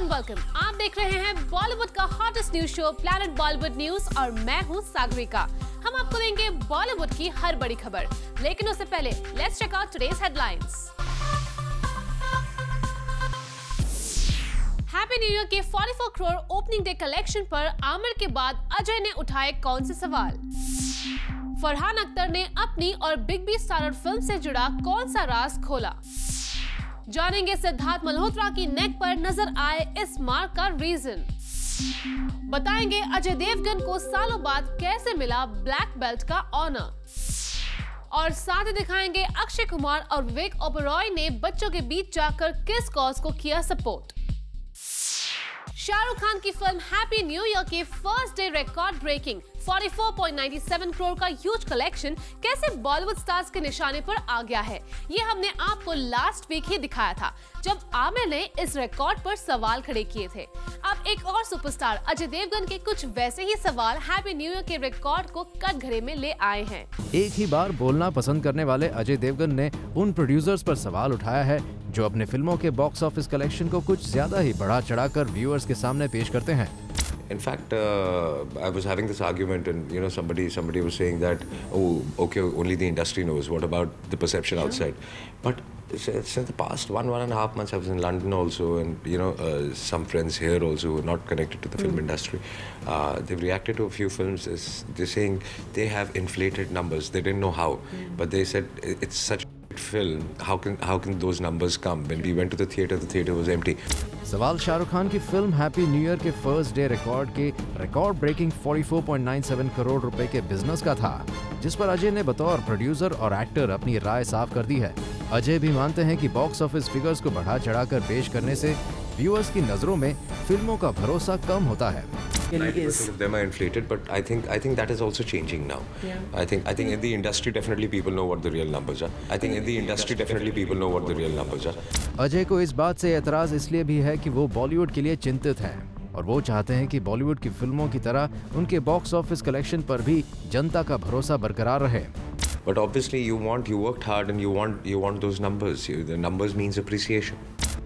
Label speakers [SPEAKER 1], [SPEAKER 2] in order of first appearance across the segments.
[SPEAKER 1] And welcome. आप देख रहे हैं बॉलीवुड का hottest news show planet Bollywood news और मैं हूं सागरिका। हम आपको देंगे बॉलीवुड की हर बड़ी खबर, लेकिन उससे पहले let's check out today's headlines. Happy new year के 44 करोड़ ओपनिंग डे कलेक्शन पर आमिर के बाद अजय ने उठाए कौन से सवाल? फरहान अख्तर ने अपनी और बिग बी स्टारर फिल्म से जुड़ा कौन सा राज खोला? जानेंगे सिद्धार्थ मल्होत्रा की नेक पर नजर आए इस मार्क का रीजन। बताएंगे अजय देवगन को सालों बाद कैसे मिला ब्लैक बेल्ट का ऑनर। और साथ ही दिखाएंगे अक्षय कुमार और विवेक ओबेरॉय ने बच्चों के बीच जाकर किस कॉज को किया सपोर्ट। शाहरुख खान की फिल्म हैप्पी न्यू ईयर के first day record breaking 44.97 crore का ह्यूज कलेक्शन कैसे बॉलीवुड स्टार्स के निशाने पर आ गया है, ये हमने आपको लास्ट वीक ही दिखाया था जब आमिर ने इस रिकॉर्ड पर सवाल खड़े किए थे। अब एक और सुपरस्टार अजय देवगन के कुछ वैसे ही सवाल हैप्पी न्यू ईयर के रिकॉर्ड को कटघरे में ले आए हैं।
[SPEAKER 2] एक ही बार बोलना पसंद करने वाले अजय देवगन ने उन प्रोड्यूसर्स पर सवाल उठाया है जो अपने फिल्मों के बॉक्स ऑफिस कलेक्शन को कुछ ज्यादा ही बढ़ा चढ़ाकर व्यूअर्स के सामने पेश करते हैं।
[SPEAKER 3] In fact, I was having this argument, and somebody was saying that, oh, okay, only the industry knows. What about the perception outside? But since the past 1.5 months, I was in London also, and some friends here also who are not connected to the film industry. They've reacted to a few films. They're saying they have inflated numbers. They didn't know how, but they said it's such a film. How can those numbers come? When we went to the theater was empty.
[SPEAKER 2] सवाल शाहरुख खान की film happy new year के first day record breaking 44.97 crore रुपए के business का था, जिस पर अजय ने बतौर प्रोड्यूसर और एक्टर अपनी राय साफ कर दी है। अजय भी मानते हैं कि बॉक्स ऑफिस फिगर्स को बढ़ा चढ़ाकर पेश करने से व्यूअर्स की नजरों में फिल्मों का भरोसा कम होता है।
[SPEAKER 3] 90% of them are inflated, but I think that is also changing now. Yeah. I think in the industry definitely people know what the real numbers are. I think in the industry definitely people know what the real numbers are.
[SPEAKER 2] Ajay को इस बात से एतराज इसलिए भी है कि वो बॉलीवुड के लिए चिंतित हैं और वो चाहते हैं कि बॉलीवुड की फिल्मों की तरह उनके बॉक्स ऑफिस कलेक्शन पर भी जनता का भरोसा बरकरार रहे।
[SPEAKER 3] But obviously you worked hard and you want those numbers. The numbers means appreciation.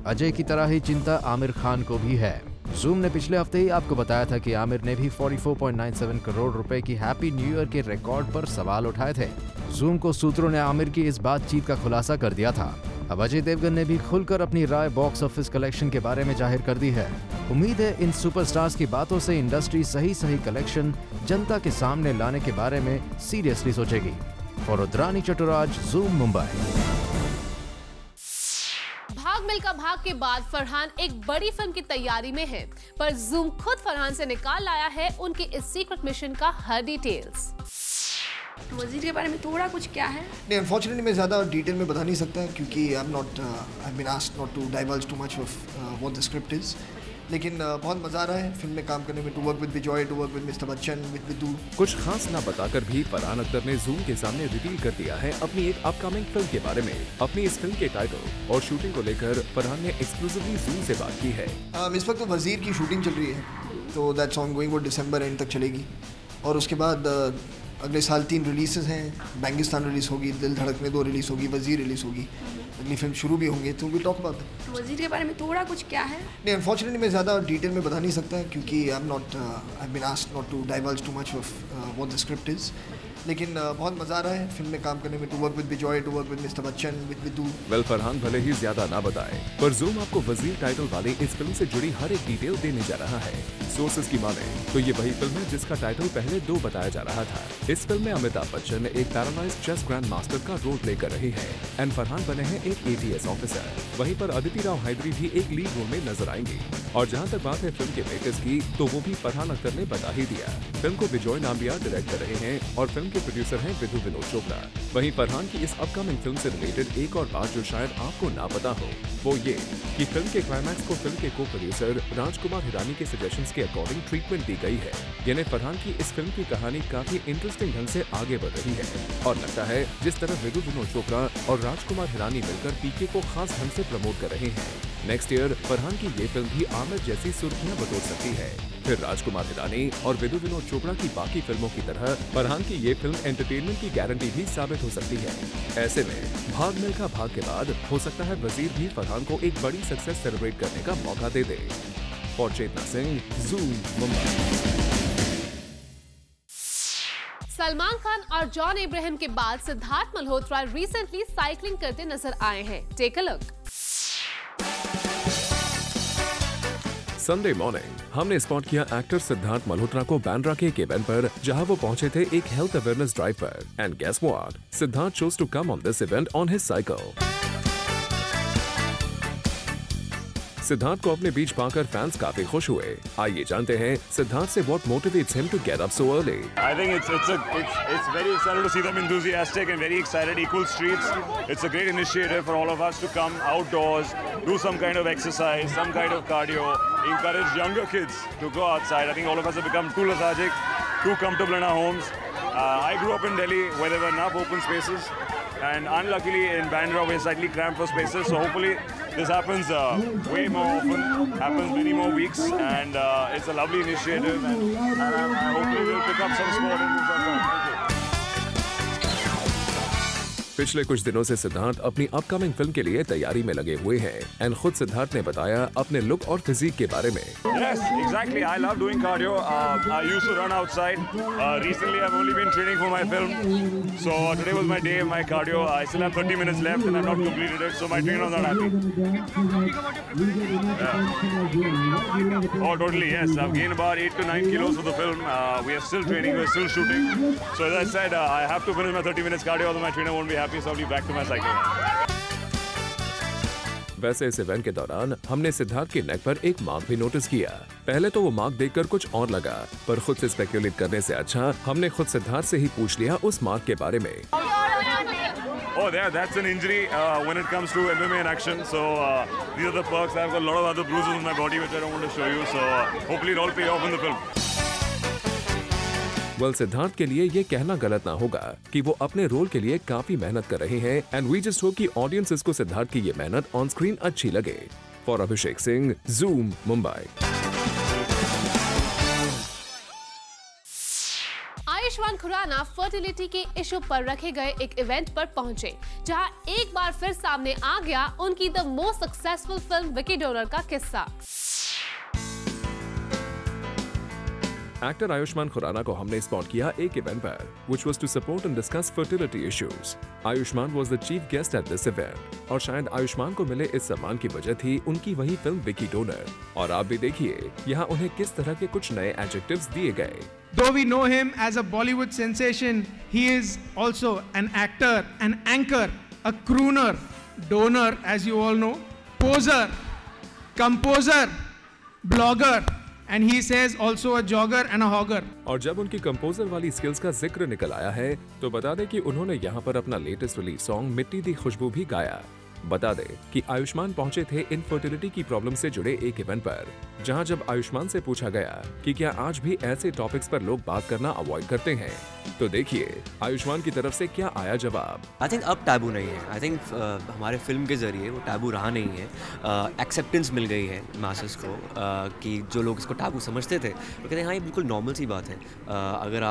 [SPEAKER 2] Ajay की तरह ही चिंता आमिर खान को भी है। जूम ने पिछले हफ्ते ही आपको बताया था कि आमिर ने भी 44.97 करोड़ रुपए की हैप्पी न्यू ईयर के रिकॉर्ड पर सवाल उठाए थे। जूम को सूत्रों ने आमिर की इस बातचीत का खुलासा कर दिया था। अब अजय देवगन ने भी खुलकर अपनी राय बॉक्स ऑफिस कलेक्शन के बारे में जाहिर कर दी है। उम्मीद है इन सुपरस्टार्स की बातों से इंडस्ट्री सही कलेक्शन जनता के सामने लाने के बारे में सीरियसली सोचेगी। और रुद्रानी चटुराज, जूम, मुंबई।
[SPEAKER 1] भाग मिल्खा भाग के बाद फरहान एक बड़ी फिल्म की तैयारी में है, पर जूम खुद फरहान से निकाल लाया है उनके इस सीक्रेट मिशन का हर डिटेल्स।
[SPEAKER 4] वजीर के बारे में थोड़ा कुछ क्या है?
[SPEAKER 5] नहीं, अनफॉर्चुनेटली मैं ज़्यादा डिटेल में बता नहीं सकता क्योंकि I have been asked not to divulge too much of what the script is. लेकिन बहुत मज़ा आ रहा है फिल्म में काम करने में, to work with Vijay, to work with mister Bachchan, with Vidhu.
[SPEAKER 6] कुछ खास ना बताकर भी फरहान अख्तर ने जूम के सामने रिवील कर दिया है अपनी एक अपकमिंग फिल्म के बारे में। अपनी इस फिल्म के टाइटल और शूटिंग को लेकर फरहान ने एक्सक्लूसिवली जूम से बात की है।
[SPEAKER 5] इस वक्त तो वजीर की शूटिंग चल रही है, तो दैट्स ऑनगोइंग, वो दिसंबर एंड तक चलेगी। और उसके बाद अगले साल 3 रिलीज़ हैं। बैंगिस्तान रिलीज़ होगी, दिल धड़कने 2 रिलीज़ होगी, वजीर रिलीज़ होगी, अगली फिल्म शुरू भी होंगे, तो वी टॉक अबाउट दैट।
[SPEAKER 4] वजीर के बारे में थोड़ा कुछ क्या है?
[SPEAKER 5] नहीं, अनफॉर्चुनेटली मैं ज़्यादा डिटेल में बता नहीं सकता क्योंकि I have been asked not to divulge too much of what the script is. लेकिन बहुत मज़ा आ रहा है फिल्म में काम करने में, to work with Vijay, to work with mister Bachchan, with Vidhu.
[SPEAKER 6] Well, Farhan भले ही ज्यादा ना बताए, पर जूम आपको वजीर टाइटल वाली इस फिल्म से जुड़ी हर एक डिटेल देने जा रहा है। सोर्सेज की माने तो ये वही फिल्म है जिसका टाइटल पहले 2 बताया जा रहा था। इस फिल्म में अमिताभ बच्चन एक पैरालाइज्ड चेस ग्रैंड मास्टर का रोल प्ले कर रहे हैं एंड फरहान बने हैं एक ATS ऑफिसर। वहीं पर अदिति राव हैदरी भी एक लीड रोल में नजर आएंगे। और जहां तक बात है फिल्म के मेकर्स की, तो वो भी फरहान अख्तर ने बता ही दिया। फिल्म को विजय नाम्बियार डायरेक्ट कर रहे हैं और फिल्म के प्रोड्यूसर हैं विनोद चोपड़ा। वहीं फरहान की इस अपकमिंग फिल्म से रिलेटेड एक और बात जो शायद आपको ना पता हो, वो ये कि फिल्म के क्लाइमैक्स को फिल्म के को प्रोड्यूसर राजकुमार हिरानी के सजेशंस के अकॉर्डिंग ट्रीटमेंट दी गई है। यानी फरहान की इस फिल्म की कहानी काफी इंटरेस्टिंग ढंग से आगे बढ़ रही है और लगता है जिस तरह विनोद चोपड़ा और राजकुमार हिरानी मिलकर PK को खास ढंग से प्रमोट कर रहे हैं। नेक्स्ट ईयर फरहान की ये फिल्म भी आमिर जैसी सुर्खियां बटोर सकती है। फिर राजकुमार हिरानी और विनोद चोपड़ा की बाकी फिल्मों की तरह फरहान की ये फिल्म एंटरटेनमेंट की गारंटी भी साबित हो सकती है। ऐसे में भाग मिल्खा भाग के बाद हो सकता है वजीर भी फरहान को एक बड़ी सक्सेस सेलिब्रेट करने का मौका दे दे। और चेतना सिंह, जूम, मुंबई।
[SPEAKER 1] सलमान खान और जॉन इब्राहिम के बाद सिद्धार्थ मल्होत्रा रिसेंटली साइकिलिंग करते नजर आए हैं। Take a look.
[SPEAKER 6] Sunday morning हमने स्पॉट किया एक्टर सिद्धार्थ मल्होत्रा को बांद्रा के एक इवेंट पर, जहां वो पहुंचे थे एक हेल्थ अवेयरनेस ड्राइव पर। And guess what, Siddharth chose to come on this event on his cycle. Siddharth को अपने बीच पाकर फैंस काफी खुश हुए। आइए जानते हैं सिद्धार्थ से what motivates him to get up so early.
[SPEAKER 7] I think it's very exciting to see them enthusiastic and very excited. Equal streets. It's a great initiative for all of us to come outdoors, do some kind of exercise, some kind of cardio, encourage younger kids to go outside. I think all of us have become too lethargic, too comfortable in our homes. I grew up in Delhi where there were enough open spaces, and unluckily in Bandra we're slightly cramped for spaces. So hopefully this happens way more often, happens many more weeks, and it's a lovely initiative, and I hopefully we'll pick up some sport and move on. Thank you.
[SPEAKER 6] पिछले कुछ दिनों से सिद्धार्थ अपनी upcoming film के लिए तैयारी में लगे हुए हैं। एंड खुद सिद्धार्थ ने बताया अपने लुक और फिजिक के बारे में।
[SPEAKER 7] Yes, exactly. I love doing cardio. I used to run outside. Recently, I've only been training for my film. So today was my day of my cardio. I still have 30 minutes left, and I've not completed it. So my trainer's not happy. Yeah. Oh, totally. Yes, I've gained about 8 to 9 kilos for the film. We are still training. We're still shooting. So as I said, I have to finish my 30 minutes cardio, although my trainer won't be happy. So I'll be back to my cycle.
[SPEAKER 6] वैसे इस event के दौरान हमने सिद्धार्थ के नेक पर एक mark भी notice किया। पहले तो वो मार्क देखकर कुछ और लगा, पर खुद से स्पेक्युलेट करने से अच्छा हमने खुद सिद्धार्थ से ही पूछ लिया उस मार्क के बारे में।
[SPEAKER 7] Oh, that's an injury when it comes to MMA in action. So these are the perks. I've got a lot of other bruises on my body which I don't want to show you. So hopefully it all pay off in the film.
[SPEAKER 6] Well Siddharth के लिए ये कहना गलत ना होगा कि वो अपने रोल के लिए काफी मेहनत कर रहे हैं। एंड वी जस्ट होप कि ऑडियंसेस को सिद्धार्थ की ये मेहनत ऑन स्क्रीन अच्छी लगे। For Abhishek Singh, zoom, Mumbai.
[SPEAKER 1] Ayushmann Khurana fertility के इशू पर रखे गए एक इवेंट पर पहुंचे, जहां एक बार फिर सामने आ गया उनकी the most successful film Vicky donor का किस्सा।
[SPEAKER 6] एक्टर आयुष्मान खुराना को हमने स्पॉट किया एक इवेंट पर, which was to support and discuss fertility issues. Ayushman was the chief guest at this event, और शायद आयुष्मान को मिले इस सम्मान की वजह थी उनकी वही फिल्म विकी डोनर। और आप भी देखिए यहाँ उन्हें किस तरह के कुछ नए एडजेक्टिव्स दिए गए।
[SPEAKER 8] Though we know him as a Bollywood sensation, he is also an actor, an anchor, a crooner, donor, as you all know, poser, composer, blogger. And he says also a jogger and a hogger.
[SPEAKER 6] और जब उनकी composer वाली skills का जिक्र निकल आया है, तो बता दें कि उन्होंने यहाँ पर अपना लेटेस्ट रिलीज सॉन्ग मिट्टी दी खुशबू भी गाया। बता दें कि आयुष्मान पहुंचे थे इनफर्टिलिटी की प्रॉब्लम से जुड़े एक इवेंट पर, जहां जब आयुष्मान से पूछा गया कि क्या आज भी ऐसे टॉपिक्स पर लोग बात करना अवॉइड करते हैं, तो देखिए आयुष्मान की तरफ से क्या आया जवाब।
[SPEAKER 9] आई थिंक अब टैबू नहीं है। आई थिंक हमारे फिल्म के जरिए वो टैबू रहा नहीं है। एक्सेप्टेंस मिल गई है मासेस को कि जो लोग इसको टैबू समझते थे वो कहते हैं हाँ ये बिल्कुल नॉर्मल सी बात है। अगर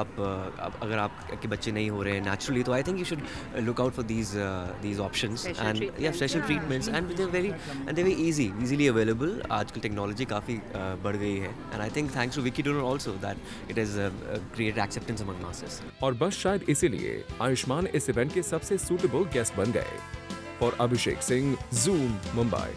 [SPEAKER 9] आपके बच्चे नहीं हो रहे हैं नेचुरली, तो I think you should look out for these options and या special treatments and they very easily available. आजकल टेक्नोलॉजी काफ़ी बढ़ गई है, and I think thanks to Vicky Donor also that it is created acceptance among masses.
[SPEAKER 6] और बस शायद इसीलिए आयुष्मान इस इवेंट के सबसे सूटेबल गेस्ट बन गए। और अभिषेक सिंह, जूम, मुंबई।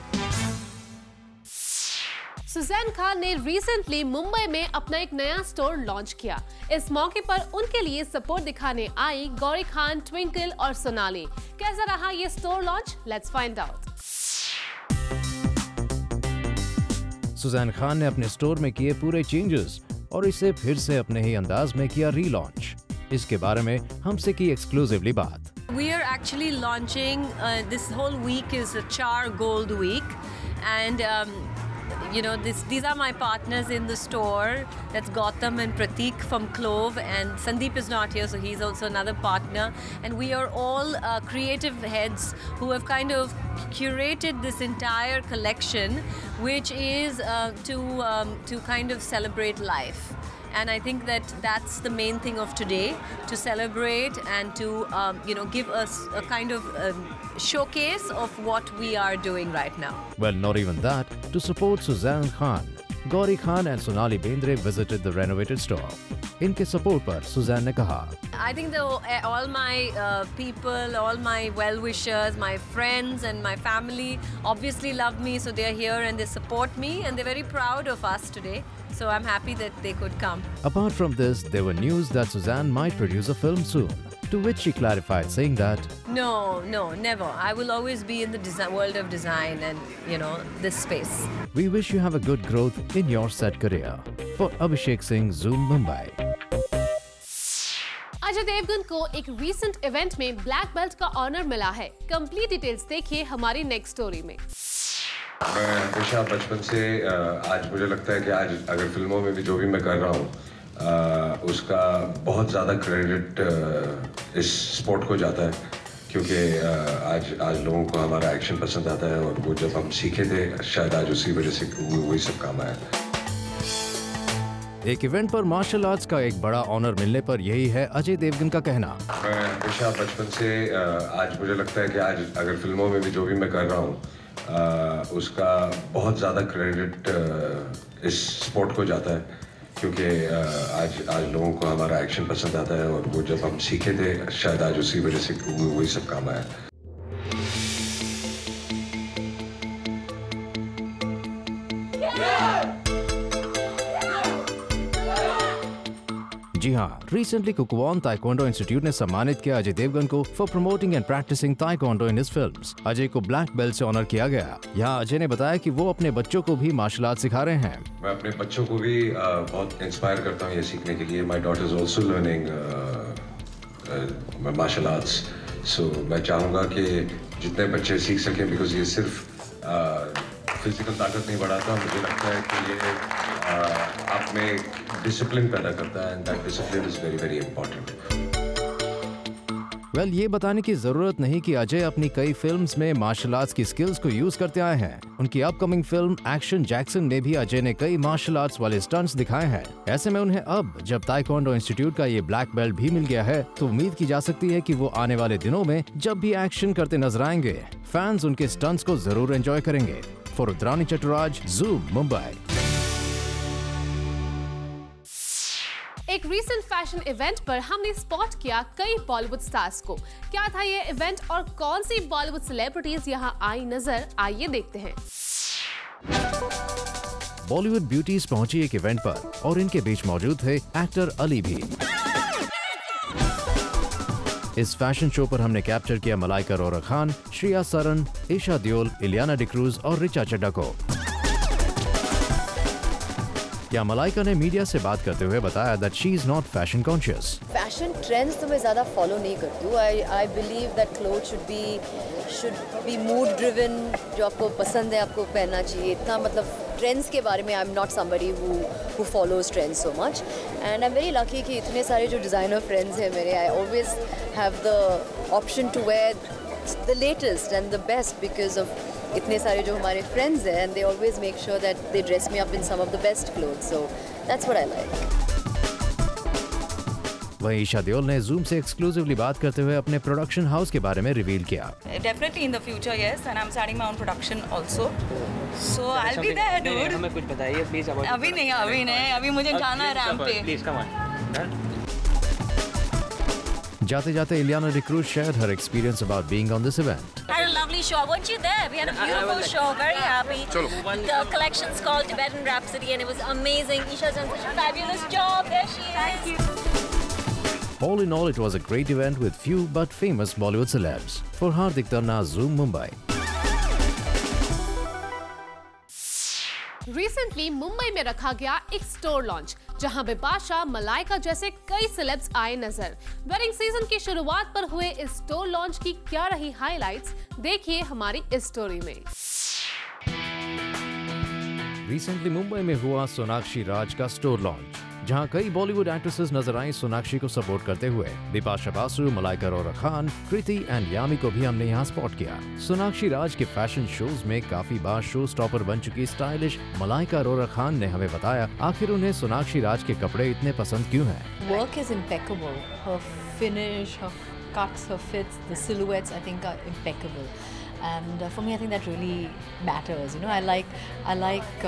[SPEAKER 1] सुजैन खान ने रिसेंटली मुंबई में अपना एक नया स्टोर लॉन्च किया। इस मौके पर उनके लिए सपोर्ट दिखाने आई गौरी खान, ट्विंकल और सोनाली। कैसा रहा ये store launch? Let's find out.
[SPEAKER 2] Sussanne Khan ने अपने स्टोर में किए पूरे चेंजेस और इसे फिर से अपने ही अंदाज में किया रीलॉन्च। इसके बारे में हमसे की एक्सक्लूसिवली बात।
[SPEAKER 10] We are actually launching this whole week is a Char Gold Week, and you know these are my partners in the store. That's Gautam and Pratik from Clove, and Sandeep is not here, so he's also another partner. And we are all creative heads who have kind of curated this entire collection, which is to kind of celebrate life. And I think that that's the main thing of today, to celebrate and to give us a kind of showcase of what we are doing right now.
[SPEAKER 2] Well, not even that. To support Suzanne Khan, Gauri Khan and Sonali Bendre visited the renovated store. इनके support पर Suzanne ने कहा,
[SPEAKER 10] I think all my people, all my well-wishers, my friends and my family obviously love me, so they are here and they support me and they're very proud of us today. So I'm happy that they could come.
[SPEAKER 2] Apart from this, there were news that Suzanne might produce a film soon, to which she clarified saying that,
[SPEAKER 10] No, never. I will always be in the world of design and, this space.
[SPEAKER 2] We wish you have a good growth in your set career. For Abhishek Singh, Zoom, Mumbai.
[SPEAKER 1] Ajay Devgn को एक recent event में black belt का honour मिला है। Complete details देखिए हमारी next story में।
[SPEAKER 3] मैं हमेशा बचपन से आज मुझे लगता है कि आज अगर फिल्मों में भी जो भी मैं कर रहा हूँ उसका बहुत ज़्यादा क्रेडिट इस स्पोर्ट को जाता है, क्योंकि आज लोगों को हमारा एक्शन पसंद आता है और वो जब हम सीखे थे शायद आज उसी वजह से वही सब काम आया।
[SPEAKER 2] एक इवेंट पर मार्शल आर्ट्स का एक बड़ा ऑनर मिलने पर यही है अजय देवगन का कहना।
[SPEAKER 3] मैं हमेशा बचपन से आज मुझे लगता है कि आज अगर फिल्मों में भी जो भी मैं कर रहा हूँ उसका बहुत ज़्यादा क्रेडिट इस स्पोर्ट को जाता है, क्योंकि आज लोगों को हमारा एक्शन पसंद आता है और वो जब हम सीखे थे शायद आज उसी वजह से वही सब काम आया।
[SPEAKER 2] जी हाँ, रिसेंटली कुकवान ताइक्वांडो इंस्टीट्यूट ने सम्मानित किया अजय देवगन को for promoting and practising taekwondo in his films. Ajay को ब्लैक बेल्ट से ऑनर किया गया। यहाँ अजय ने बताया कि वो अपने बच्चों को भी मार्शल आर्ट सिखा रहे हैं।
[SPEAKER 3] मैं अपने बच्चों को भी बहुत इंस्पायर करता हूँ ये सीखने के लिए। My daughter is also learning martial arts, so मैं चाहूँगा कि जितने बच्चे सीख सकें, बिकॉज ये सिर्फ फिजिकल ताकत नहीं बढ़ाता, मुझे लगता है कि ये आप में डिसिप्लिन पैदा करता है, and that discipline is very very important.
[SPEAKER 2] Well, ये बताने की जरूरत नहीं कि अजय अपनी कई फिल्म्स में मार्शल आर्ट्स की स्किल्स को यूज करते आए हैं। उनकी अपकमिंग फिल्म एक्शन जैक्सन में भी अजय ने कई मार्शल आर्ट्स वाले स्टंट्स दिखाए हैं। ऐसे में उन्हें अब जब ताइक्वांडो इंस्टीट्यूट का ये ब्लैक बेल्ट भी मिल गया है तो उम्मीद की जा सकती है कि वो आने वाले दिनों में जब भी एक्शन करते नजर आएंगे फैंस उनके स्टंट्स को जरूर एंजॉय करेंगे। For Rudrani Chaturaj, zoom, Mumbai.
[SPEAKER 1] एक रीसेंट फैशन इवेंट पर हमने स्पॉट किया कई बॉलीवुड स्टार्स को। क्या था ये इवेंट और कौन सी बॉलीवुड सेलिब्रिटीज यहाँ आई नजर, आइए देखते हैं।
[SPEAKER 2] बॉलीवुड ब्यूटीज पहुंची एक इवेंट पर और इनके बीच मौजूद थे एक्टर अली भी। इस फैशन शो पर हमने कैप्चर किया मलाइका अरोरा खान, श्रेया सरन, ईशा दियोल, इलियाना डिक्रूज और रिचा चड्ढा को। या मलाइका ने मीडिया से बात करते हुए बताया that she is not fashion conscious.
[SPEAKER 11] Fashion trends तो मैं ज़्यादा फॉलो नहीं करती हूँ। I believe that cloth should be mood driven. जो आपको पसंद है आपको पहनना चाहिए। इतना मतलब ट्रेंड्स के बारे में I am not somebody who follows trends so much, and I am very lucky कि इतने सारे जो डिज़ाइनर फ्रेंड्स हैं मेरे, I always have the option to wear the latest and the best because of इतने सारे जो हमारे फ्रेंड्स हैं, and they always make sure that they dress me up in some of the best clothes, so that's what I like.
[SPEAKER 2] वहीं ईशा दियोल ने zoom से exclusively बात करते हुए अपने प्रोडक्शन हाउस के बारे में रिवील किया।
[SPEAKER 12] Definitely in the future, yes, and I'm starting my own production also. So I'll be there, dude.
[SPEAKER 9] हमें कुछ बताइए प्लीज।
[SPEAKER 12] अभी नहीं, अभी मुझे जाना है रैंप पे।
[SPEAKER 9] Please come on.
[SPEAKER 2] जाते जाते Ileana D'Cruz shared her experience about being on this event.
[SPEAKER 13] Had a lovely show. Weren't you there? We had a beautiful show. Very happy. The collection's called Tibetan Rhapsody, and it was amazing. Isha's done such a fabulous job. There she is. Thank you.
[SPEAKER 2] All in all, it was a great event with few but famous Bollywood celebs. For Hardik Tarna, Zoom, Mumbai.
[SPEAKER 1] Recently Mumbai में रखा गया एक store launch जहां बिपाशा, मलाइका जैसे कई celebs आए नजर। Wedding season की शुरुआत पर हुए इस स्टोर लॉन्च की क्या रही हाइलाइट्स, देखिए हमारी इस स्टोरी में।
[SPEAKER 2] रिसेंटली मुंबई में हुआ सोनाक्षी राज का स्टोर लॉन्च, जहां कई बॉलीवुड एक्ट्रेसेस नजर आई सोनाक्षी को सपोर्ट करते हुए। बिपाशा बासु, मलाइका अरोरा खान, कृति एंड यामी को भी हमने यहां स्पॉट किया। सोनाक्षी राज के फैशन शोज में काफी बार शो स्टॉपर बन चुकी स्टाइलिश मलाइका अरोरा खान ने हमें बताया आखिर उन्हें सोनाक्षी राज के कपड़े इतने पसंद क्यों हैं।
[SPEAKER 14] Work is impeccable. Her finish, her cuts, her fits, the silhouettes I think are impeccable. And for me, I think that really matters. You know, I like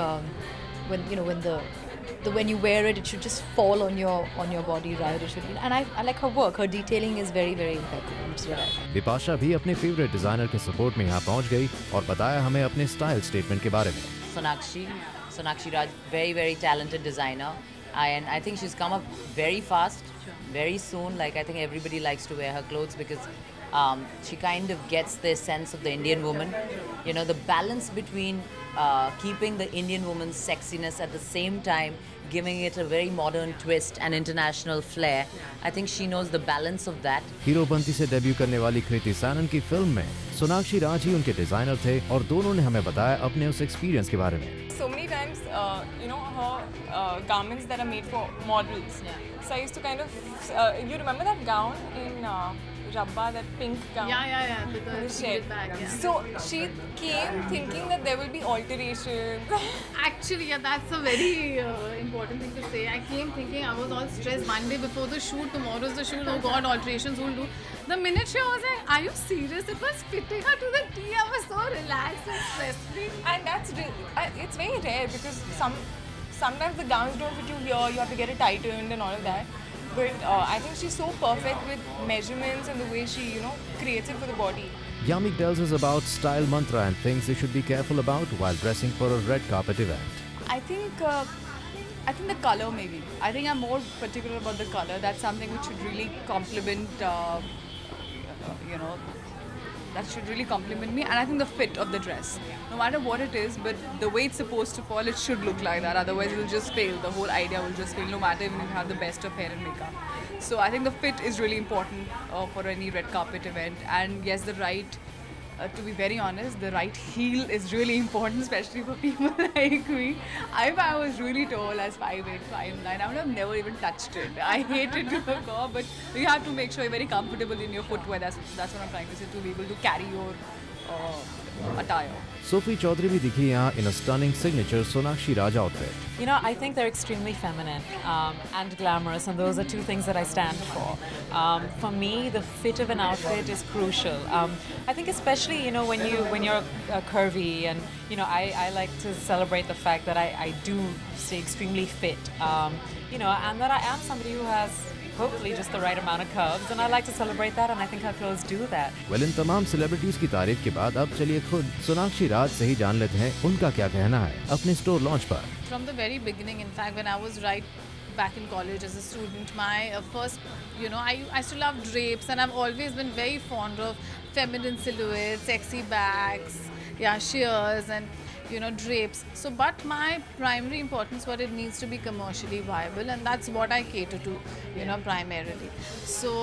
[SPEAKER 14] when you wear it, it should just fall on your body, right? It should be, and I like her work. Her detailing is very, very impeccable. Which is what I like.
[SPEAKER 2] Bipasha भी अपने favourite designer के support में यहाँ पहुँच गई और बताया हमें अपने स्टाइल स्टेटमेंट के बारे में।
[SPEAKER 15] Sonakshi Raj, very, very talented designer, and I think she's come up very fast, very soon. Like, I think everybody likes to wear her clothes because she kind of gets this sense of the Indian woman. You know, the balance between keeping the Indian woman's sexiness at the same time, giving it a very modern twist and international flair. I think she knows the balance of that.
[SPEAKER 2] Heropanti से debut करने वाली कृति सैनन की film में सोनाक्षी राज ही उनके designer थे और दोनों ने हमें बताया अपने उस एक्सपीरियंस के बारे में।
[SPEAKER 16] So many times, you know, her garments that are made for models. So I used to kind of, you remember that gown in Rabba, that pink gown?
[SPEAKER 17] Yeah. The shed bag. Yeah.
[SPEAKER 16] So she came thinking that there will be alterations.
[SPEAKER 17] Actually, yeah, that's a very important thing to say. I came thinking, I was all stressed one day before the shoot. Tomorrow's the shoot. Oh God, alterations will do. The minute she was like, "Are you serious?" It was fitting her to the T. I was so relaxed and stress-free.
[SPEAKER 16] And that's it's very rare because sometimes the gowns don't fit you here. You have to get it tightened and all of that. But I think she's so perfect with measurements and the way she, you know, creates it for the body.
[SPEAKER 2] Yami tells us about style mantra and things they should be careful about while dressing for a red carpet event.
[SPEAKER 18] I think the color maybe. I think I'm more particular about the color. That's something which should really complement, you know, that should really compliment me. And I think the fit of the dress. No matter what it is, but the way it's supposed to fall, it should look like that. Otherwise, it will just fail. The whole idea will just fail, no matter even if you have the best of hair and makeup. So I think the fit is really important for any red carpet event. And yes, the right, to be very honest, the right heel is really important, especially for people like me. If I was really tall as 5'8", 5'9", I would have never even touched it. I hate it to the core, but you have to make sure you're very comfortable in your footwear. That's what I'm trying to say, to be able to carry your attire.
[SPEAKER 2] Sophie Chaudhary भी दिखी यहाँ in a stunning signature Sonakshi Raj outfit.
[SPEAKER 19] You know, I think they're extremely feminine and glamorous, and those are two things that I stand for. For me, the fit of an outfit is crucial. I think especially, you know, when you're curvy, and you know, I like to celebrate the fact that I do stay extremely fit. You know, and that I am somebody who has hopefully just the right amount of curves, and I like to celebrate that, and I think her clothes do that.
[SPEAKER 2] Well, इन तमाम celebrities की तारीफ के बाद अब चलिए खुद सोनाक्षी राज से ही जान लेते हैं उनका क्या कहना है अपने स्टोर लॉन्च पर।
[SPEAKER 17] From the very beginning, in fact, when I was right back in college as a student, my first, you know, I used to love drapes, and I've always been very fond of feminine silhouettes, sexy bags, yeah, sheers, and you know, drapes. So, but my primary importance was it needs to be commercially viable, and that's what I cater to, you know, primarily. So,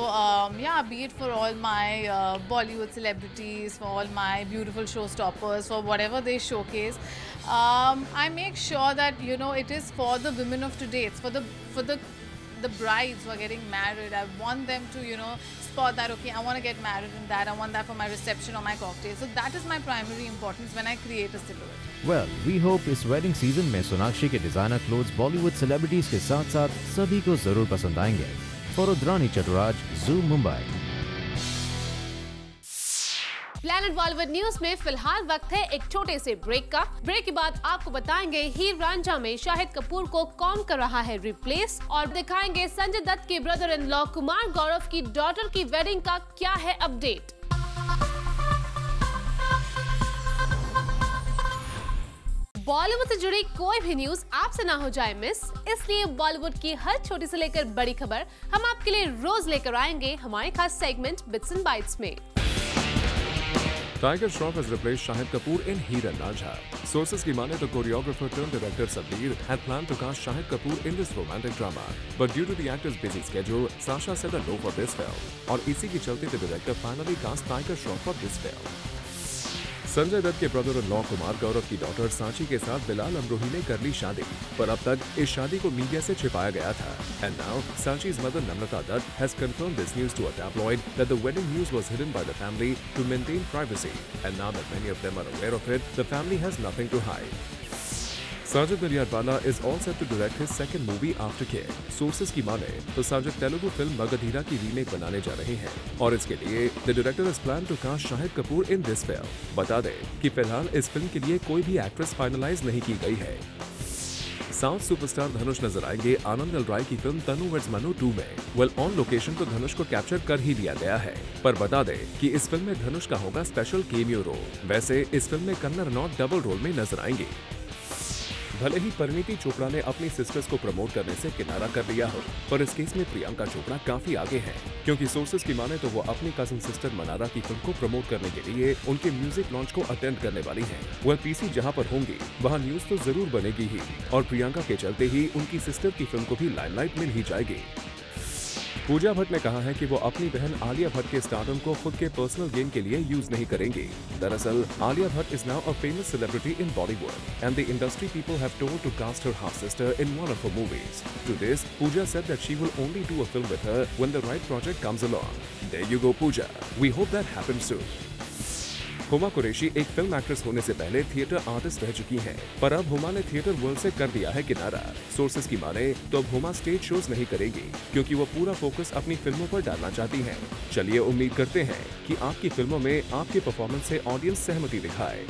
[SPEAKER 17] yeah, be it for all my Bollywood celebrities, for all my beautiful showstoppers, for whatever they showcase, I make sure that, you know, it is for the women of today. It's for the brides who are getting married. I want them to, you know, spot that, okay, I want to get married in that, I want that for my reception or my cocktail. So that is my primary importance when I create a silhouette.
[SPEAKER 2] Well, we hope इस wedding season में सोनाक्षी के designer clothes Bollywood celebrities के साथ-साथ सभी को जरूर पसंद आएंगे। For Rudrani Chaturaj, Zoom, Mumbai.
[SPEAKER 1] Planet Bollywood news में फिलहाल वक्त है एक छोटे से ब्रेक का। ब्रेक के बाद आपको बताएंगे हीर रांझा में शाहिद कपूर को कौन कर रहा है रिप्लेस, और दिखाएंगे संजय दत्त के brother in law Kumar Gaurav की डॉटर की वेडिंग का क्या है अपडेट। बॉलीवुड से जुड़ी कोई भी न्यूज आपसे ना हो जाए मिस, इसलिए बॉलीवुड की हर छोटी से लेकर बड़ी खबर हम आपके लिए रोज लेकर आएंगे हमारे खास सेगमेंट बिट्स एंड बाइट्स में।
[SPEAKER 6] Tiger Shroff has replaced Shahid Kapoor in Heer and Ranjha. Sources की माने तो choreographer turned director Sabir had planned to cast Shahid Kapoor in this romantic drama, but due to the actor's busy schedule, Sasha said a no for this film. और इसी की चलते the director finally cast Tiger Shroff for this film. Sanjay Dutt के brother in law Kumar Gaurav की daughter Sanchi के साथ बिलाल अमरोही ने कर ली शादी, पर अब तक इस शादी को मीडिया से छिपाया गया था। And now, Sanchi's mother Namrata Dutt has confirmed this news to a tabloid that the wedding news was hidden by the family to maintain privacy. And now that many of them are aware of it, the family has nothing to hide. Sajid Nadiadwala is all set to direct his second movie after Kid. Sources की माने तो Sajid Telugu film Magadheera की remake बनाने जा रहे हैं, और इसके लिए the director has planned to cast Shahid Kapoor in this film. बता दें कि फिलहाल इस फिल्म के लिए कोई भी एक्ट्रेस फाइनलाइज नहीं की गई है। साउथ सुपरस्टार धनुष नजर आएंगे आनंद एल राय की फिल्म तनु वेड्स मनु 2 में। वेल, ऑन लोकेशन तो धनुष को कैप्चर कर ही लिया गया है, पर बता दे कि इस फिल्म में धनुष का होगा स्पेशल केमियो रोल। वैसे इस फिल्म में कन्नड़ रनौत डबल रोल में नजर आएंगे। भले ही परिणीति चोपड़ा ने अपनी सिस्टर्स को प्रमोट करने से किनारा कर लिया हो, पर इस केस में प्रियंका चोपड़ा काफी आगे है, क्योंकि सोर्सेज की माने तो वो अपनी कजिन सिस्टर मनारा की फिल्म को प्रमोट करने के लिए उनके म्यूजिक लॉन्च को अटेंड करने वाली हैं। वह पीसी जहां पर होंगी वहां न्यूज तो जरूर बनेगी ही, और प्रियंका के चलते ही उनकी सिस्टर की फिल्म को भी लाइमलाइट मिल ही जाएगी। पूजा भट्ट ने कहा है कि वो अपनी बहन आलिया भट्ट के स्टारडम को खुद के पर्सनल गेन के लिए यूज नहीं करेंगी। दरअसल Alia Bhatt is now a famous celebrity in Bollywood and the industry people have told to cast her half sister in one of her movies. To this, Pooja said that she will only do a film with her when the right project comes along. There you go, Pooja. We hope that happens soon. Huma Qureshi एक film actress होने से पहले theatre artist रह चुकी हैं, पर अब हुमा ने थिएटर वर्ल्ड से कर दिया है किनारा। सोर्सेज की माने तो अब हुमा स्टेज शोज नहीं करेगी, क्योंकि वो पूरा फोकस अपनी फिल्मों पर डालना चाहती हैं। चलिए उम्मीद करते हैं कि आपकी फिल्मों में आपके परफॉर्मेंस से ऑडियंस सहमति दिखाए।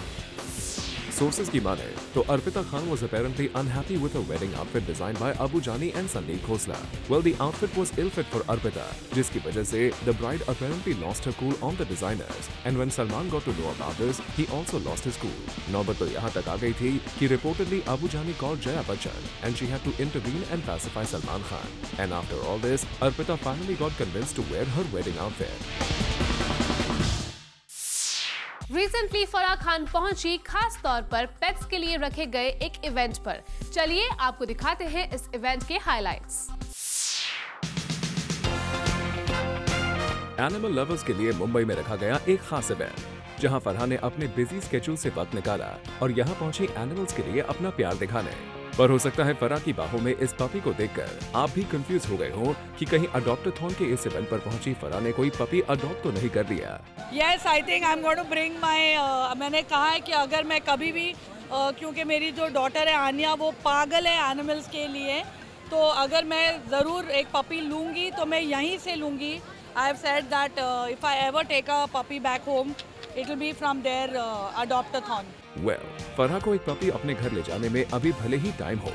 [SPEAKER 6] Sources की माने तो Arpita Khan was apparently unhappy with her wedding outfit designed by Abu Jani and Sandeep Khosla. Well, the outfit was ill-fit for Arpita, जिसकी वजह से the bride apparently lost her cool on the designers. And when Salman got to know about this, he also lost his cool. नौबत तो यहाँ तक आ गई थी कि reportedly Abu Jani called Jaya Bachchan and she had to intervene and pacify Salman Khan. And after all this, Arpita finally got convinced to wear her wedding outfit.
[SPEAKER 1] Recently Farah Khan पहुंची खास तौर पर पेट्स के लिए रखे गए एक इवेंट पर। चलिए आपको दिखाते हैं इस इवेंट के हाइलाइट्स।
[SPEAKER 6] एनिमल लवर्स के लिए मुंबई में रखा गया एक खास इवेंट, जहां फरहा ने अपने बिजी स्केड्यूल से वक्त निकाला और यहां पहुंची एनिमल्स के लिए अपना प्यार दिखाने। पर हो सकता है फराह की बाहों में इस पपी को देखकर आप भी कंफ्यूज हो गए हो कि कहीं अडॉप्टाथॉन के इस इवेंट पर पहुंची फराह ने कोई पपी अडॉप्ट तो नहीं कर लिया।
[SPEAKER 20] Yes, I think I'm going to bring my मैंने कहा है कि अगर मैं कभी भी क्योंकि मेरी जो डॉटर है आनिया वो पागल है एनिमल्स के लिए, तो अगर मैं ज़रूर एक पपी लूँगी तो मैं यहीं से लूँगी। I have said that if I ever take a puppy back home, it will be from their adopt-a-thon.
[SPEAKER 6] Well, Farha को एक पपी अपने घर ले जाने में अभी भले ही टाइम हो,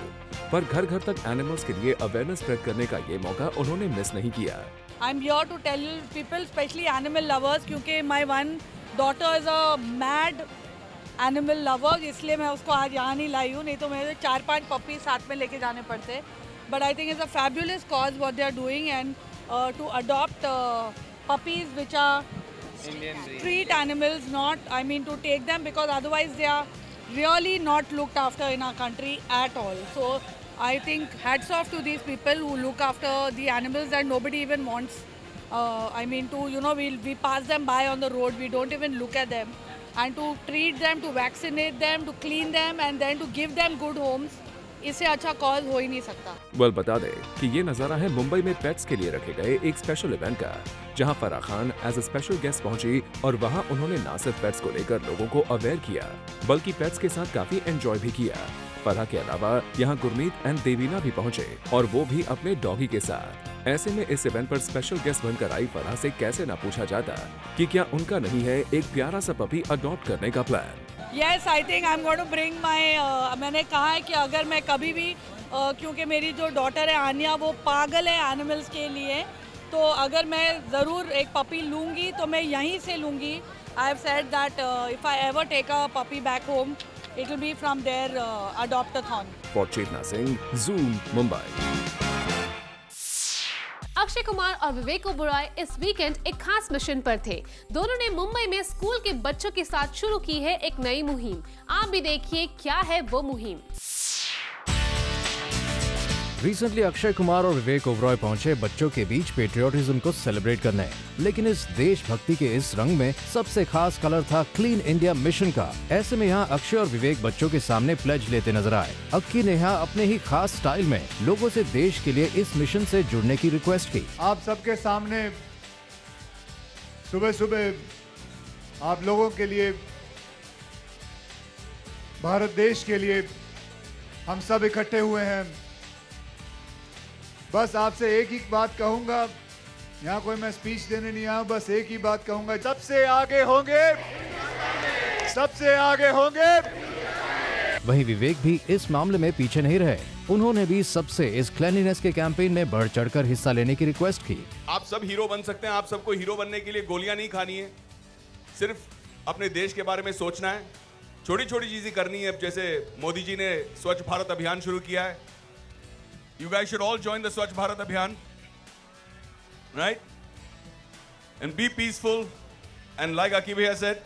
[SPEAKER 6] पर घर घर तक एनिमल्स के लिए अवेयरनेस स्प्रेड करने का ये मौका उन्होंने मिस नहीं किया।
[SPEAKER 20] I'm here to tell people, especially animal lovers, क्योंकि my one daughter is a mad animal lover, इसलिए मैं उसको आज यहाँ नहीं लाई हूँ, नहीं तो मेरे 4-5 पपी साथ में लेके जाने पड़ते। But I think it's a fabulous cause what they are doing, and to adopt puppies which are street animals, not, I mean, to take them because otherwise they are really not looked after in our country at all. So I think hats off to these people who look after the animals that nobody even wants. I mean, to, you know, we pass them by on the road, we don't even look at them. And to treat them, to vaccinate them, to clean them and then to give them good homes, इससे अच्छा cause हो ही नहीं सकता।
[SPEAKER 6] Well, बता दे कि ये नजारा है मुंबई में पेट्स के लिए रखे गए एक स्पेशल इवेंट का, जहां Farah Khan as a special guest पहुंची और वहां उन्होंने न सिर्फ पेट्स को लेकर लोगों को अवेयर किया, बल्कि पेट्स के साथ काफी एंजॉय भी किया। फराह के अलावा यहाँ गुरमीत एंड देवीना भी पहुंचे, और वो भी अपने डॉगी के साथ। ऐसे में इस इवेंट पर स्पेशल गेस्ट बनकर आई फराह से कैसे ना पूछा जाता कि क्या उनका नहीं है एक प्यारा सा पपी अडॉप्ट करने का plan.
[SPEAKER 20] Yes, I think I'm going to bring my मैंने कहा है कि अगर मैं कभी भी क्योंकि मेरी जो डॉटर है आनिया वो पागल है एनिमल्स के लिए, तो अगर मैं ज़रूर एक पपी लूँगी तो मैं यहीं से लूँगी। I have said that if I ever take a puppy back home, it will be from their adopt-a-thon.
[SPEAKER 6] For Chetna Singh, Zoom, Mumbai.
[SPEAKER 1] Akshay Kumar और विवेक ओबेरॉय इस वीकेंड एक खास मिशन पर थे। दोनों ने मुंबई में स्कूल के बच्चों के साथ शुरू की है एक नई मुहिम। आप भी देखिए क्या है वो मुहिम।
[SPEAKER 2] रिसेंटली अक्षय कुमार और विवेक ओबेरॉय पहुंचे बच्चों के बीच पेट्रियोटिज्म को सेलिब्रेट करने, लेकिन इस देशभक्ति के इस रंग में सबसे खास कलर था क्लीन इंडिया मिशन का। ऐसे में यहाँ अक्षय और विवेक बच्चों के सामने प्लेज लेते नजर आए। अक्की ने यहाँ अपने ही खास स्टाइल में लोगों से देश के लिए इस मिशन से जुड़ने की रिक्वेस्ट की।
[SPEAKER 21] आप सबके सामने सुबह सुबह आप लोगों के लिए, भारत देश के लिए हम सब इकट्ठे हुए हैं। बस आपसे एक ही बात कहूंगा, यहाँ कोई मैं स्पीच देने नहीं आया, बस एक ही बात कहूंगा, सबसे आगे होंगे, सबसे आगे होंगे।
[SPEAKER 2] वहीं विवेक भी इस मामले में पीछे नहीं रहे। उन्होंने भी सबसे इस क्लीनलीनेस के कैंपेन में बढ़ चढ़कर हिस्सा लेने की रिक्वेस्ट की।
[SPEAKER 4] आप सब हीरो बन सकते हैं, आप सबको हीरो बनने के लिए गोलियां नहीं खानी है, सिर्फ अपने देश के बारे में सोचना है, छोटी छोटी चीजें करनी है। जैसे मोदी जी ने स्वच्छ भारत अभियान शुरू किया है, you guys should all join the Swachh Bharat Abhiyan, right, and be peaceful and like Aqib has said,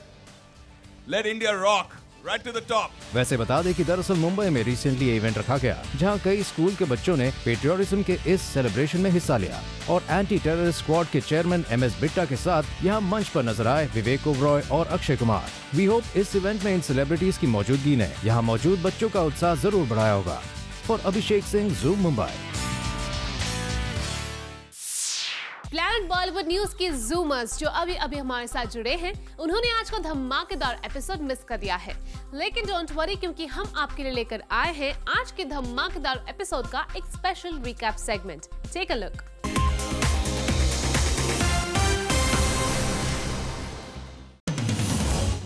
[SPEAKER 4] let India rock right to the top.
[SPEAKER 2] वैसे बता दें कि दरअसल मुंबई में रिसेंटली ये इवेंट रखा गया, जहां कई स्कूल के बच्चों ने पेट्रियोटिज्म के इस सेलिब्रेशन में हिस्सा लिया और एंटी टेररिस्ट स्क्वाड के चेयरमैन MS बिट्टा के साथ यहां मंच पर नजर आए विवेक ओबरॉय और अक्षय कुमार। वी होप इस इवेंट में इन सेलिब्रिटीज की मौजूदगी ने यहां मौजूद बच्चों का उत्साह जरूर बढ़ाया होगा। For Abhishek Singh, zoom Mumbai.
[SPEAKER 1] Planet Bollywood news के ज़ूमर्स जो अभी हमारे साथ जुड़े हैं, उन्होंने आज का धमाकेदार एपिसोड मिस कर दिया है, लेकिन डोंट वरी, क्योंकि हम आपके लिए लेकर आए हैं आज के धमाकेदार एपिसोड का एक special recap segment. Take a look.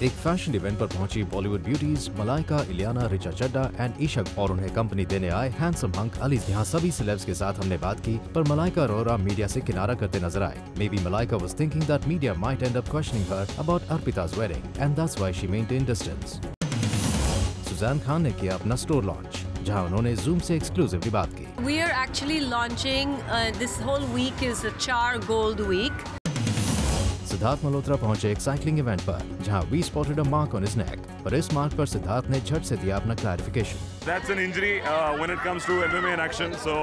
[SPEAKER 2] एक फैशन इवेंट पर पहुंची बॉलीवुड ब्यूटीज मलाइका, इलियाना, रिचा चड्डा एंड ईशक और उन्हें कंपनी देने आए हैंडसम हंक अली। यहाँ सभी सेलेब्स के साथ हमने बात की, पर मलाइका अरोरा मीडिया से किनारा करते नजर आए। May be Malaika was thinking that media might end up questioning her about अर्पिता's wedding and that's why she maintained distance. Sussanne Khan ने किया अपना स्टोर लॉन्च, जहां उन्होंने ज़ूम से एक्सक्लूसिवली बात की।
[SPEAKER 10] We are actually launching this whole week is a Char Gold Week.
[SPEAKER 2] Siddharth Malhotra पहुंचे एक साइकिलिंग इवेंट पर, जहां we spotted a mark on his neck, पर इस मार्क पर सिद्धार्थ ने झट से दिया अपना clarification.
[SPEAKER 7] That's an injury when it comes to MMA in action. So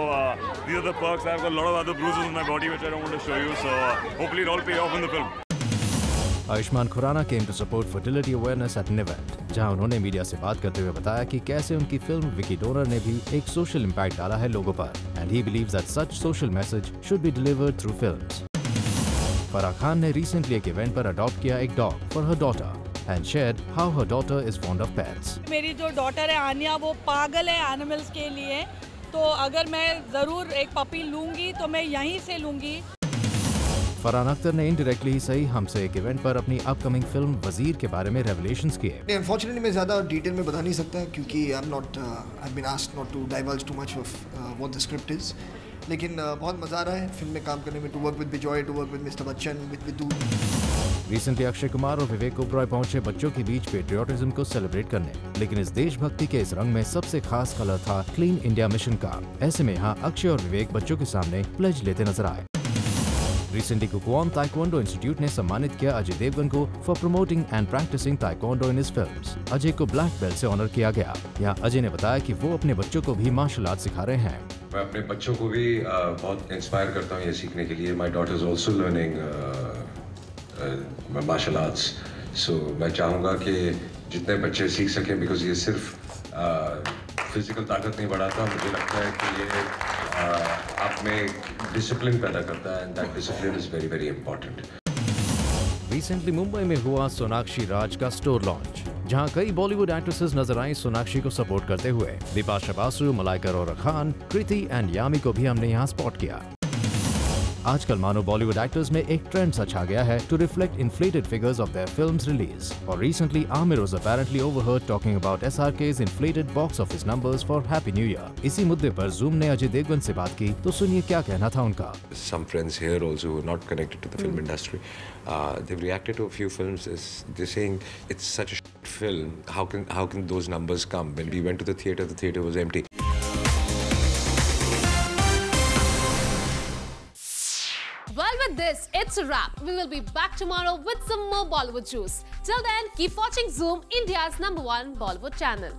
[SPEAKER 7] these are the perks. I've got a lot of other bruises on my body which I don't want to show you. So hopefully it all pay off in the film.
[SPEAKER 2] Ayushmann Khurana came to support fertility awareness at an event, जहां उन्होंने media से बात करते हुए बताया कि कैसे उनकी फिल्म विकी डोनर ने भी एक सोशल इम्पैक्ट डाला है लोगों पर, and he believes that such social message should be delivered through films. Farah Khan ने रिसेंटली एक इवेंट पर अडॉप्ट किया एक dog for her daughter and shared how her daughter is fond of pets.
[SPEAKER 20] मेरी जो डॉटर है आनिया, वो पागल है एनिमल्स के लिए, तो अगर मैं जरूर एक पपी लूंगी तो मैं यहीं से लूंगी।
[SPEAKER 2] फरहान अख्तर ने इनडायरेक्टली ही सही हमसे एक इवेंट पर अपनी अपकमिंग फिल्म वजीर के बारे में रेवलेशंस किए।
[SPEAKER 5] अनफॉर्चुनेटली मैं ज़्यादा डिटेल में बता नहीं सकता क्योंकि I am not I have been asked not to diverge too much of what the script is, लेकिन बहुत मज़ा आ रहा है फिल्म में काम करने में, to work with Bijoy, to work with mister Bachchan, with Vidhu.
[SPEAKER 2] Recently Akshay Kumar और विवेक ओबरॉय पहुंचे बच्चों के बीच पेट्रियोटिज्म को सेलिब्रेट करने, लेकिन इस देशभक्ति के इस रंग में सबसे खास कलर था क्लीन इंडिया मिशन का। ऐसे में यहाँ अक्षय और विवेक बच्चों के सामने प्लेज लेते नजर आए। रिसेंटली कुकवान ताइक्वांडो इंस्टीट्यूट ने सम्मानित किया अजय देवगन को for promoting and practising taekwondo in his films. Ajay को ब्लैक बेल्ट से ऑनर किया गया। यहाँ अजय ने बताया कि वो अपने बच्चों को भी मार्शल आर्ट सिखा रहे हैं।
[SPEAKER 3] मैं अपने बच्चों को भी बहुत इंस्पायर करता हूँ ये सीखने के लिए। My daughter is also learning martial arts, so मैं चाहूँगा कि जितने बच्चे सीख सकें, बिकॉज ये सिर्फ फिजिकल ताकत नहीं बढ़ाता, मुझे लगता है कि ये आप में डिसिप्लिन पैदा करता है, and that discipline is very very important.
[SPEAKER 2] Recently Mumbai में हुआ सोनाक्षी राज का स्टोर लॉन्च, जहां कई बॉलीवुड एक्ट्रेसेस नजर आई सोनाक्षी को सपोर्ट करते हुए। बिपाशा बासु, मलाइका अरोरा खान, कृति एंड यामी को भी हमने यहां स्पॉट किया। आजकल मानो बॉलीवुड एक्टर्स में एक ट्रेंड सा छा गया है to reflect inflated figures of their films release, और recently Aamir was apparently overheard talking about SRK's inflated box office numbers for Happy New Year। इसी मुद्दे पर ज़ूम ने अजय देवगन से बात की, तो सुनिए क्या कहना था उनका।
[SPEAKER 3] Some friends here also who are not connected to the film industry, they've reacted to a few films. They're saying it's such a shit film. How can those numbers come? When we went to the theater was empty.
[SPEAKER 1] Well, with this, it's a wrap. We will be back tomorrow with some more Bollywood juice. Till then, keep watching Zoom, India's #1 Bollywood channel.